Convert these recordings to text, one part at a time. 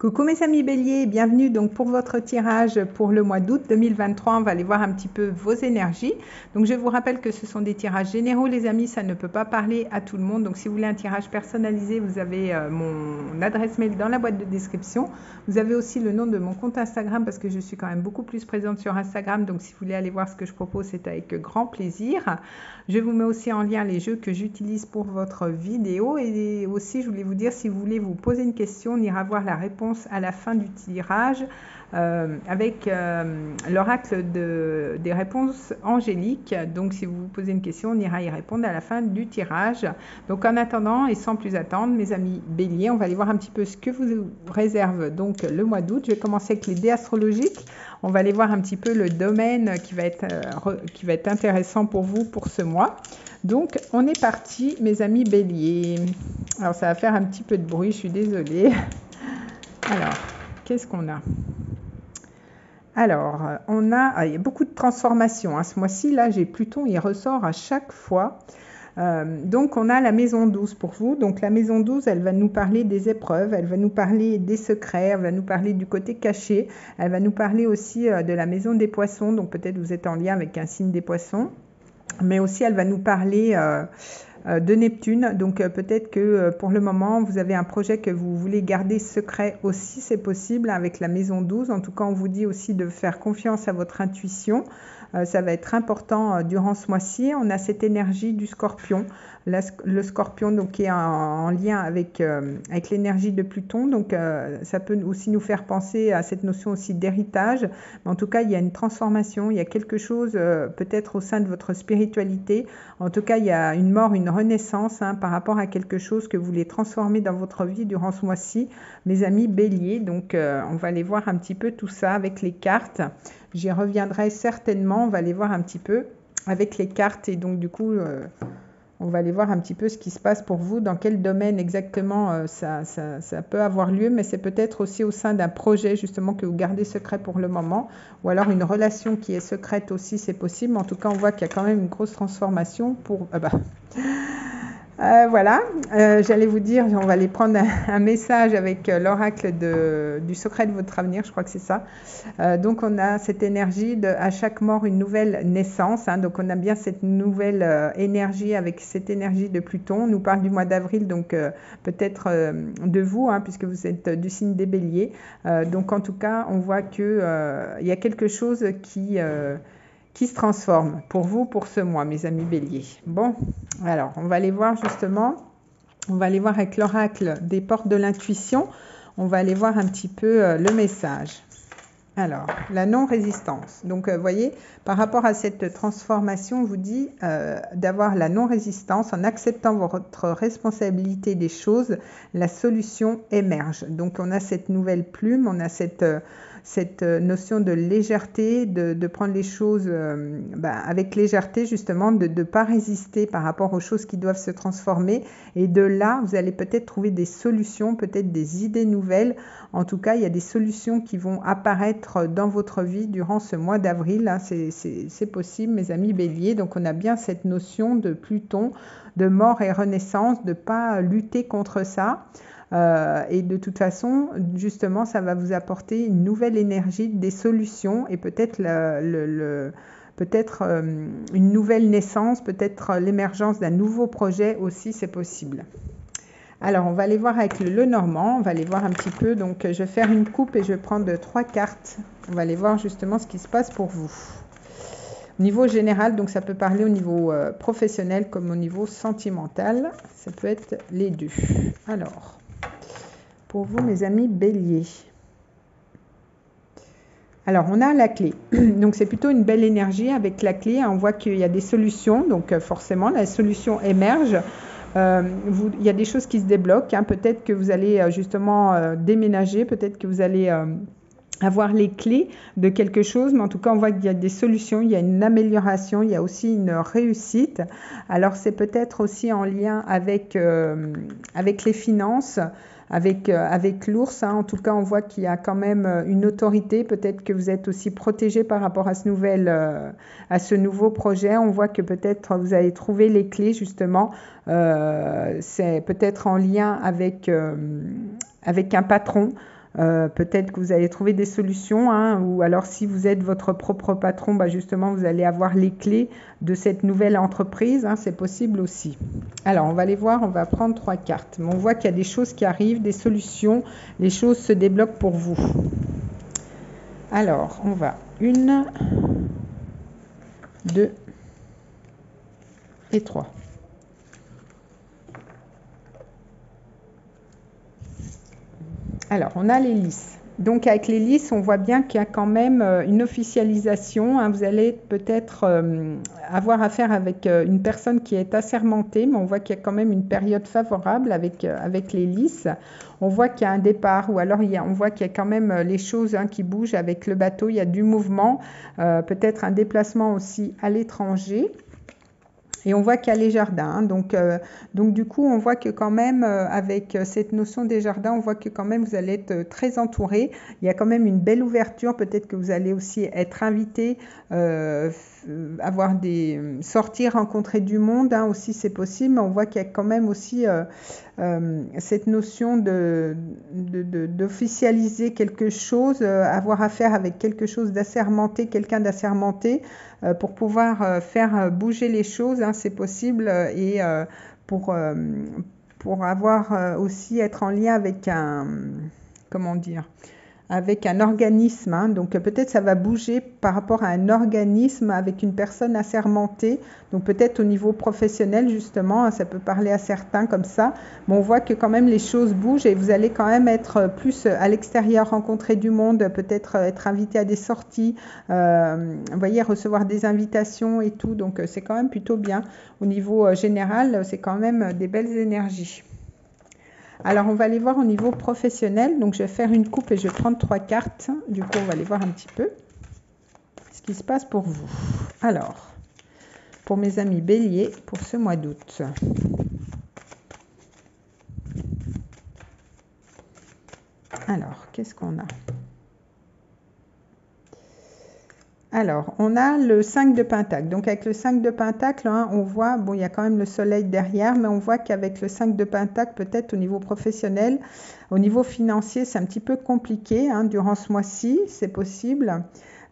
Coucou mes amis béliers, bienvenue donc pour votre tirage pour le mois d'août 2023. On va aller voir un petit peu vos énergies. Donc je vous rappelle que ce sont des tirages généraux les amis, ça ne peut pas parler à tout le monde. Donc si vous voulez un tirage personnalisé, vous avez mon adresse mail dans la boîte de description. Vous avez aussi le nom de mon compte Instagram parce que je suis quand même beaucoup plus présente sur Instagram. Donc si vous voulez aller voir ce que je propose, c'est avec grand plaisir. Je vous mets aussi en lien les jeux que j'utilise pour votre vidéo. Et aussi je voulais vous dire, si vous voulez vous poser une question, on ira voir la réponse à la fin du tirage avec l'oracle des réponses angéliques. Donc si vous vous posez une question, on ira y répondre à la fin du tirage. Donc en attendant et sans plus attendre, mes amis béliers, on va aller voir un petit peu ce que vous réserve donc le mois d'août. Je vais commencer avec les dés astrologiques. On va aller voir un petit peu le domaine qui va être intéressant pour vous pour ce mois. Donc on est parti mes amis béliers. Alors ça va faire un petit peu de bruit, je suis désolée. Alors, qu'est-ce qu'on a? Alors, il y a beaucoup de transformations. Ce mois-ci, là, j'ai Pluton, il ressort à chaque fois. Donc, on a la maison 12 pour vous. Donc, la maison 12, elle va nous parler des épreuves, elle va nous parler des secrets, elle va nous parler du côté caché, elle va nous parler aussi de la maison des poissons. Donc, peut-être vous êtes en lien avec un signe des poissons. Mais aussi, elle va nous parler de Neptune. Donc peut-être que pour le moment, vous avez un projet que vous voulez garder secret aussi, c'est possible avec la maison 12. En tout cas, on vous dit aussi de faire confiance à votre intuition. Ça va être important durant ce mois-ci. On a cette énergie du scorpion. Le scorpion donc, qui est en lien avec l'énergie de Pluton. Donc ça peut aussi nous faire penser à cette notion aussi d'héritage. Mais en tout cas, il y a une transformation. Il y a quelque chose peut-être au sein de votre spiritualité. En tout cas, il y a une mort, une renaissance par rapport à quelque chose que vous voulez transformer dans votre vie durant ce mois-ci. Mes amis béliers, donc on va aller voir un petit peu tout ça avec les cartes. J'y reviendrai certainement, on va aller voir un petit peu avec les cartes et donc du coup, on va aller voir un petit peu ce qui se passe pour vous, dans quel domaine exactement ça peut avoir lieu, mais c'est peut-être aussi au sein d'un projet justement que vous gardez secret pour le moment, ou alors une relation qui est secrète aussi, c'est possible. Mais en tout cas, on voit qu'il y a quand même une grosse transformation pour... voilà, j'allais vous dire, on va aller prendre un message avec l'oracle du secret de votre avenir, je crois que c'est ça. Donc on a cette énergie de à chaque mort une nouvelle naissance, donc on a bien cette nouvelle énergie avec cette énergie de Pluton. On nous parle du mois d'avril, donc peut-être de vous, puisque vous êtes du signe des béliers. Donc en tout cas, on voit qu'il y a quelque chose qui se transforme pour vous, pour ce mois, mes amis béliers. Bon, alors, on va aller voir justement, on va aller voir avec l'oracle des portes de l'intuition, on va aller voir un petit peu le message. Alors, la non-résistance. Donc, vous voyez, par rapport à cette transformation, on vous dit d'avoir la non-résistance. En acceptant votre responsabilité des choses, la solution émerge. Donc, on a cette nouvelle plume, on a cette notion de légèreté, de prendre les choses avec légèreté, justement, de ne pas résister par rapport aux choses qui doivent se transformer. Et de là, vous allez peut-être trouver des solutions, peut-être des idées nouvelles. En tout cas, il y a des solutions qui vont apparaître dans votre vie durant ce mois d'avril. C'est possible, mes amis béliers. Donc, on a bien cette notion de Pluton, de mort et renaissance, de ne pas lutter contre ça. Et de toute façon, justement, ça va vous apporter une nouvelle énergie, des solutions et peut-être une nouvelle naissance, peut-être l'émergence d'un nouveau projet aussi, c'est possible. Alors, on va aller voir avec le Lenormand, on va aller voir un petit peu. Donc, je vais faire une coupe et je vais prendre 3 cartes. On va aller voir justement ce qui se passe pour vous. Au niveau général, donc ça peut parler au niveau professionnel comme au niveau sentimental. Ça peut être les deux. Alors, pour vous, mes amis béliers. Alors, on a la clé. Donc, c'est plutôt une belle énergie avec la clé. On voit qu'il y a des solutions. Donc, forcément, la solution émerge. Il y a des choses qui se débloquent. Peut-être que vous allez justement déménager. Peut-être que vous allez avoir les clés de quelque chose. Mais en tout cas, on voit qu'il y a des solutions. Il y a une amélioration. Il y a aussi une réussite. Alors, c'est peut-être aussi en lien avec les finances. Avec l'ours, en tout cas, on voit qu'il y a quand même une autorité. Peut-être que vous êtes aussi protégé par rapport à ce nouveau projet. On voit que peut-être vous allez trouver les clés, justement. C'est peut-être en lien avec un patron. Peut-être que vous allez trouver des solutions, hein, ou alors si vous êtes votre propre patron, bah justement vous allez avoir les clés de cette nouvelle entreprise, hein, c'est possible aussi. Alors on va les voir, on va prendre 3 cartes. Mais on voit qu'il y a des choses qui arrivent, des solutions, les choses se débloquent pour vous. Alors on va 1, 2 et 3. Alors, on a les lys. Donc, avec les lys, on voit bien qu'il y a quand même une officialisation. Hein. Vous allez peut-être avoir affaire avec une personne qui est assermentée, mais on voit qu'il y a quand même une période favorable avec les lys. On voit qu'il y a un départ, ou alors on voit qu'il y a quand même les choses, hein, qui bougent avec le bateau. Il y a du mouvement, peut-être un déplacement aussi à l'étranger. Et on voit qu'il y a les jardins. Hein. Donc du coup, on voit que quand même, avec cette notion des jardins, on voit que quand même, vous allez être très entouré. Il y a quand même une belle ouverture. Peut-être que vous allez aussi être invité, sortir, rencontrer du monde, hein, aussi, c'est possible. Mais on voit qu'il y a quand même aussi cette notion d'officialiser quelque chose, avoir affaire avec quelque chose d'assermenté, quelqu'un d'assermenté, pour pouvoir faire bouger les choses, hein, c'est possible, et pour avoir aussi être en lien avec avec un organisme, hein. Donc peut-être ça va bouger par rapport à un organisme avec une personne assermentée, donc peut-être au niveau professionnel justement, hein, ça peut parler à certains comme ça, mais on voit que quand même les choses bougent et vous allez quand même être plus à l'extérieur, rencontrer du monde, peut-être être invité à des sorties, vous voyez, recevoir des invitations et tout, donc c'est quand même plutôt bien. Au niveau général, c'est quand même des belles énergies. Alors, on va aller voir au niveau professionnel. Donc, je vais faire une coupe et je vais prendre 3 cartes. Du coup, on va aller voir un petit peu ce qui se passe pour vous. Alors, pour mes amis béliers, pour ce mois d'août. Alors, qu'est-ce qu'on a ? Alors, on a le 5 de Pentacle. Donc, avec le 5 de Pentacle, hein, on voit, bon, il y a quand même le soleil derrière, mais on voit qu'avec le 5 de Pentacle, peut-être au niveau professionnel, au niveau financier, c'est un petit peu compliqué, hein, durant ce mois-ci, c'est possible.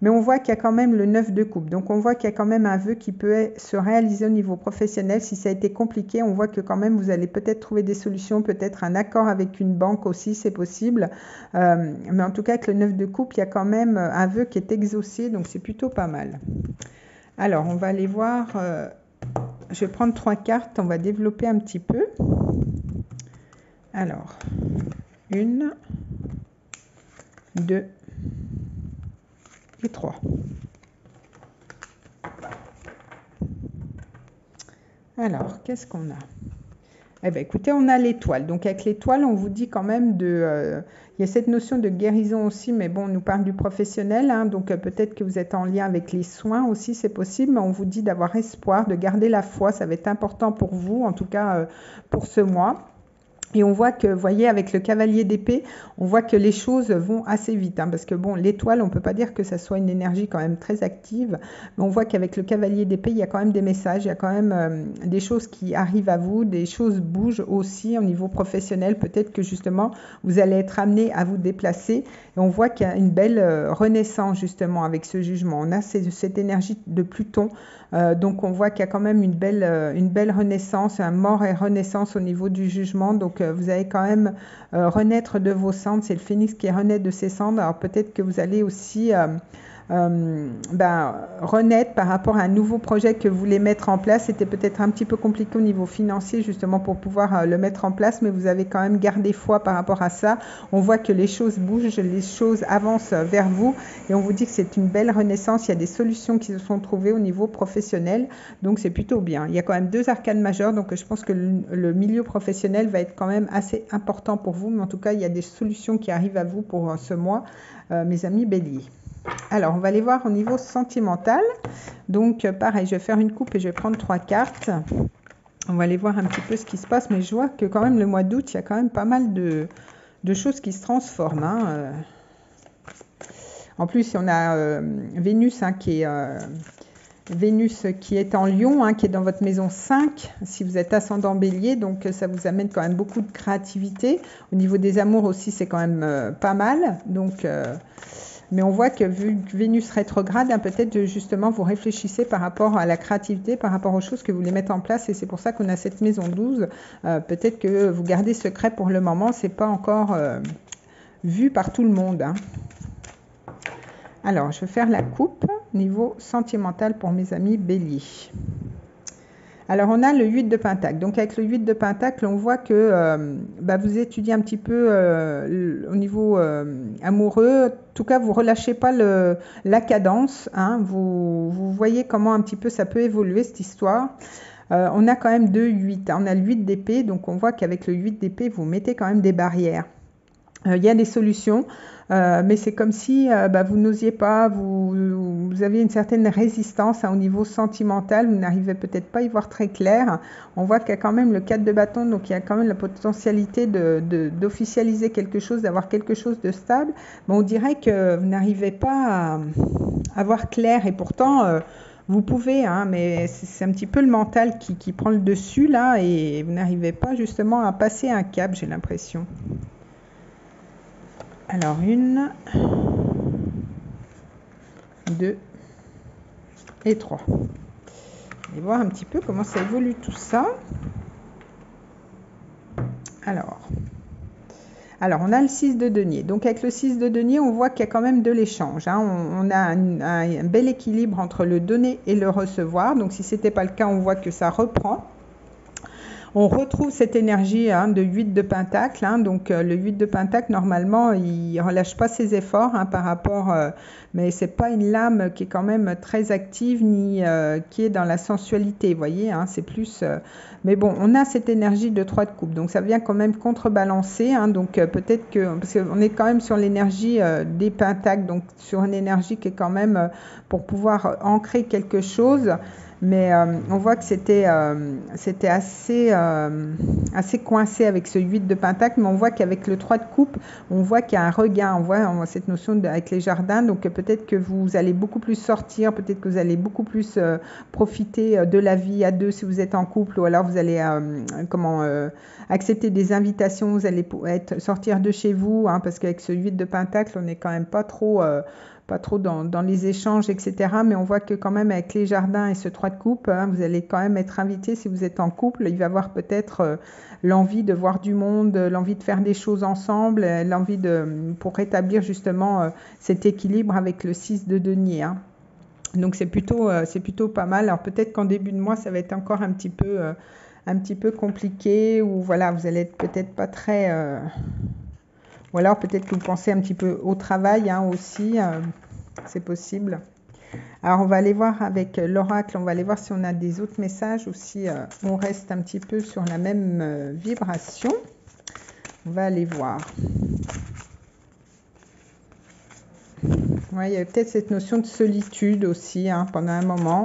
Mais on voit qu'il y a quand même le 9 de coupe. Donc, on voit qu'il y a quand même un vœu qui peut se réaliser au niveau professionnel. Si ça a été compliqué, on voit que quand même, vous allez peut-être trouver des solutions, peut-être un accord avec une banque aussi, c'est possible. Mais en tout cas, avec le 9 de coupe, il y a quand même un vœu qui est exaucé. Donc, c'est plutôt pas mal. Alors, on va aller voir. Je vais prendre 3 cartes. On va développer un petit peu. Alors, 1, 2 et 3. Alors, qu'est-ce qu'on a ? Eh bien, écoutez, on a l'étoile. Donc, avec l'étoile, on vous dit quand même il y a cette notion de guérison aussi, mais bon, on nous parle du professionnel, hein, donc peut-être que vous êtes en lien avec les soins aussi, c'est possible, mais on vous dit d'avoir espoir, de garder la foi, ça va être important pour vous, en tout cas pour ce mois. Et on voit que, vous voyez, avec le cavalier d'épée, on voit que les choses vont assez vite. Hein, parce que, bon, l'étoile, on ne peut pas dire que ça soit une énergie quand même très active. Mais on voit qu'avec le cavalier d'épée, il y a quand même des messages, il y a quand même des choses qui arrivent à vous, des choses bougent aussi au niveau professionnel. Peut-être que, justement, vous allez être amené à vous déplacer. Et on voit qu'il y a une belle renaissance, justement, avec ce jugement. On a cette énergie de Pluton. Donc, on voit qu'il y a quand même une belle renaissance, un mort et renaissance au niveau du jugement. Donc, vous allez quand même renaître de vos cendres. C'est le phénix qui renaît de ses cendres. Alors, peut-être que vous allez aussi renaître par rapport à un nouveau projet que vous voulez mettre en place. C'était peut-être un petit peu compliqué au niveau financier, justement, pour pouvoir le mettre en place, mais vous avez quand même gardé foi par rapport à ça. On voit que les choses bougent, les choses avancent vers vous, et on vous dit que c'est une belle renaissance. Il y a des solutions qui se sont trouvées au niveau professionnel, donc c'est plutôt bien. Il y a quand même 2 arcanes majeures, donc je pense que le milieu professionnel va être quand même assez important pour vous, mais en tout cas, il y a des solutions qui arrivent à vous pour ce mois, mes amis béliers. Alors, on va aller voir au niveau sentimental. Donc, pareil, je vais faire une coupe et je vais prendre 3 cartes. On va aller voir un petit peu ce qui se passe. Mais je vois que quand même, le mois d'août, il y a quand même pas mal de choses qui se transforment. En plus, on a Vénus, hein, qui est Vénus qui est en Lion, hein, qui est dans votre maison 5, si vous êtes ascendant Bélier, donc ça vous amène quand même beaucoup de créativité. Au niveau des amours aussi, c'est quand même pas mal. Donc, mais on voit que vu que Vénus rétrograde, hein, peut-être justement vous réfléchissez par rapport à la créativité, par rapport aux choses que vous voulez mettre en place, et c'est pour ça qu'on a cette maison 12. Peut-être que vous gardez secret pour le moment, c'est pas encore vu par tout le monde, hein. Alors, je vais faire la coupe niveau sentimental pour mes amis Bélier. Alors, on a le 8 de Pentacle. Donc, avec le 8 de Pentacle, on voit que vous étudiez un petit peu au niveau amoureux. En tout cas, vous ne relâchez pas la cadence, hein. Vous voyez comment un petit peu ça peut évoluer, cette histoire. On a quand même 2-8. On a le 8 d'épée. Donc, on voit qu'avec le 8 d'épée, vous mettez quand même des barrières. Il y a des solutions, mais c'est comme si vous n'osiez pas, vous aviez une certaine résistance, hein, au niveau sentimental, vous n'arrivez peut-être pas à y voir très clair. On voit qu'il y a quand même le 4 de bâton, donc il y a quand même la potentialité d'officialiser quelque chose, d'avoir quelque chose de stable. Mais on dirait que vous n'arrivez pas à voir clair, et pourtant vous pouvez, hein, mais c'est un petit peu le mental qui prend le dessus là, et vous n'arrivez pas justement à passer un cap, j'ai l'impression. Alors, 1, 2 et 3. On va voir un petit peu comment ça évolue tout ça. Alors, on a le 6 de denier. Donc, avec le 6 de denier, on voit qu'il y a quand même de l'échange, hein. On a un bel équilibre entre le donner et le recevoir. Donc, si ce n'était pas le cas, on voit que ça reprend. On retrouve cette énergie, hein, de 8 de Pentacle, hein. Donc le 8 de Pentacle, normalement, il ne relâche pas ses efforts, hein, par rapport, mais ce n'est pas une lame qui est quand même très active, ni qui est dans la sensualité, vous voyez, hein, c'est plus... mais bon, on a cette énergie de 3 de coupe, donc ça vient quand même contrebalancer, hein. Donc peut-être que... Parce qu'on est quand même sur l'énergie des Pentacles, donc sur une énergie qui est quand même pour pouvoir ancrer quelque chose. Mais on voit que c'était assez coincé avec ce 8 de Pentacle, mais on voit qu'avec le 3 de coupe, on voit qu'il y a un regain, on voit cette notion avec les jardins, donc peut-être que vous allez beaucoup plus sortir, peut-être que vous allez beaucoup plus profiter de la vie à deux si vous êtes en couple, ou alors vous allez accepter des invitations, vous allez sortir de chez vous, hein, parce qu'avec ce 8 de Pentacle, on n'est quand même pas trop dans les échanges, etc. Mais on voit que quand même avec les jardins et ce 3 de coupe, hein, vous allez quand même être invité si vous êtes en couple. Il va y avoir peut-être l'envie de voir du monde, l'envie de faire des choses ensemble, l'envie pour rétablir justement cet équilibre avec le 6 de denier, hein. Donc c'est plutôt pas mal. Alors peut-être qu'en début de mois, ça va être encore un petit peu compliqué, ou voilà, vous allez être peut-être pas très... Ou alors peut-être que vous pensez un petit peu au travail, hein, aussi, c'est possible. Alors on va aller voir avec l'oracle, on va aller voir si on a des autres messages, ou si on reste un petit peu sur la même vibration. On va aller voir. Ouais, il y a peut-être cette notion de solitude aussi, hein, pendant un moment.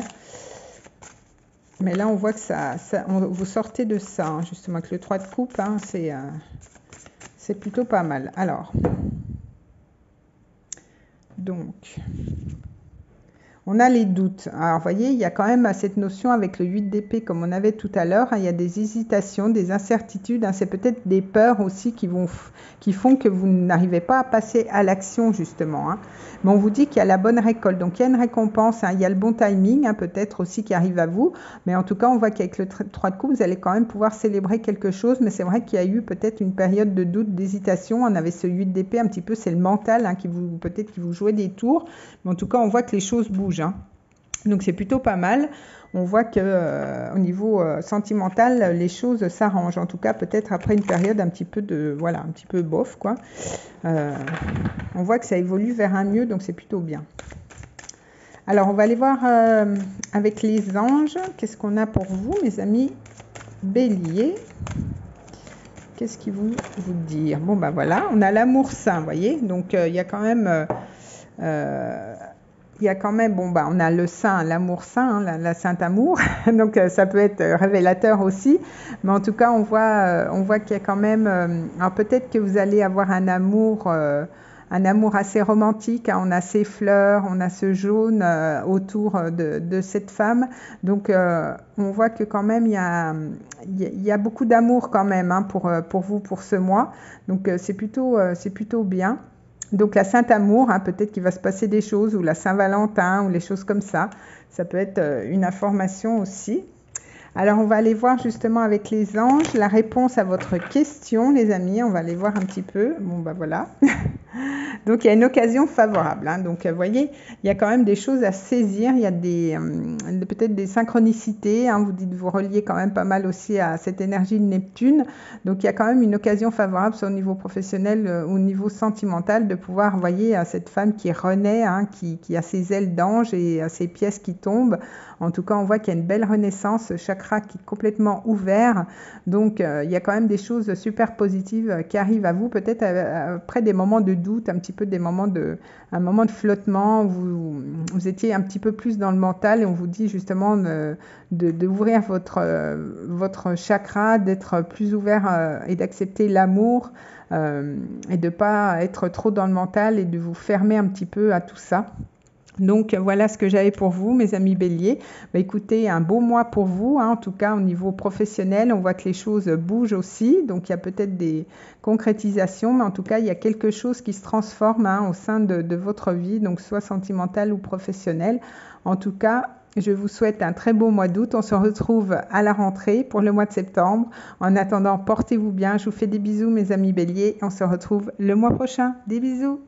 Mais là on voit que vous sortez de ça, hein, justement avec le 3 de coupe, hein, c'est plutôt pas mal. Alors, donc, on a les doutes. Alors, vous voyez, il y a quand même cette notion avec le 8 d'épée, comme on avait tout à l'heure, hein, il y a des hésitations, des incertitudes, hein, c'est peut-être des peurs aussi qui font que vous n'arrivez pas à passer à l'action, justement, hein. Mais on vous dit qu'il y a la bonne récolte, donc il y a une récompense, hein, il y a le bon timing, hein, peut-être aussi qui arrive à vous, mais en tout cas, on voit qu'avec le 3 de coupe, vous allez quand même pouvoir célébrer quelque chose, mais c'est vrai qu'il y a eu peut-être une période de doute, d'hésitation. On avait ce 8 d'épée, un petit peu, c'est le mental, hein, peut-être qui vous jouait des tours, mais en tout cas, on voit que les choses bougent, hein. Donc c'est plutôt pas mal. On voit que au niveau sentimental, les choses s'arrangent. En tout cas, peut-être après une période un petit peu bof, quoi. On voit que ça évolue vers un mieux, donc c'est plutôt bien. Alors, on va aller voir avec les anges. Qu'est-ce qu'on a pour vous, mes amis Bélier? Qu'est-ce qu'ils vous dire? Bon, ben voilà, on a l'amour sain, vous voyez. Donc, il y a quand même... on a le saint, l'amour saint, hein, la sainte amour, donc ça peut être révélateur aussi, mais en tout cas on voit qu'il y a quand même, alors peut-être que vous allez avoir un amour un amour assez romantique, hein. On a ces fleurs, on a ce jaune autour de cette femme. Donc on voit que quand même il y a beaucoup d'amour quand même, hein, pour vous pour ce mois. Donc c'est plutôt bien. Donc la Saint-Amour, hein, peut-être qu'il va se passer des choses, ou la Saint-Valentin, ou les choses comme ça. Ça peut être une information aussi. Alors on va aller voir justement avec les anges la réponse à votre question, les amis. On va aller voir un petit peu. Bon bah voilà. Donc il y a une occasion favorable, hein. Donc vous voyez, il y a quand même des choses à saisir, il y a peut-être des synchronicités, hein. Vous reliez quand même pas mal aussi à cette énergie de Neptune. Donc il y a quand même une occasion favorable, soit au niveau professionnel ou au niveau sentimental, de pouvoir, vous voyez, cette femme qui renaît, hein, qui a ses ailes d'ange et ses pièces qui tombent. En tout cas, on voit qu'il y a une belle renaissance, chakra qui est complètement ouvert. Donc il y a quand même des choses super positives qui arrivent à vous, peut-être après des moments de doute, un petit peu un moment de flottement, où vous étiez un petit peu plus dans le mental, et on vous dit justement d'ouvrir votre chakra, d'être plus ouvert et d'accepter l'amour, et de ne pas être trop dans le mental et de vous fermer un petit peu à tout ça. Donc voilà ce que j'avais pour vous, mes amis Bélier. Bah, écoutez, un beau mois pour vous, hein, en tout cas au niveau professionnel. On voit que les choses bougent aussi, donc il y a peut-être des concrétisations, mais en tout cas il y a quelque chose qui se transforme, hein, au sein de votre vie, donc soit sentimentale ou professionnelle. En tout cas, je vous souhaite un très beau mois d'août. On se retrouve à la rentrée pour le mois de septembre. En attendant, portez-vous bien. Je vous fais des bisous, mes amis Bélier. On se retrouve le mois prochain. Des bisous.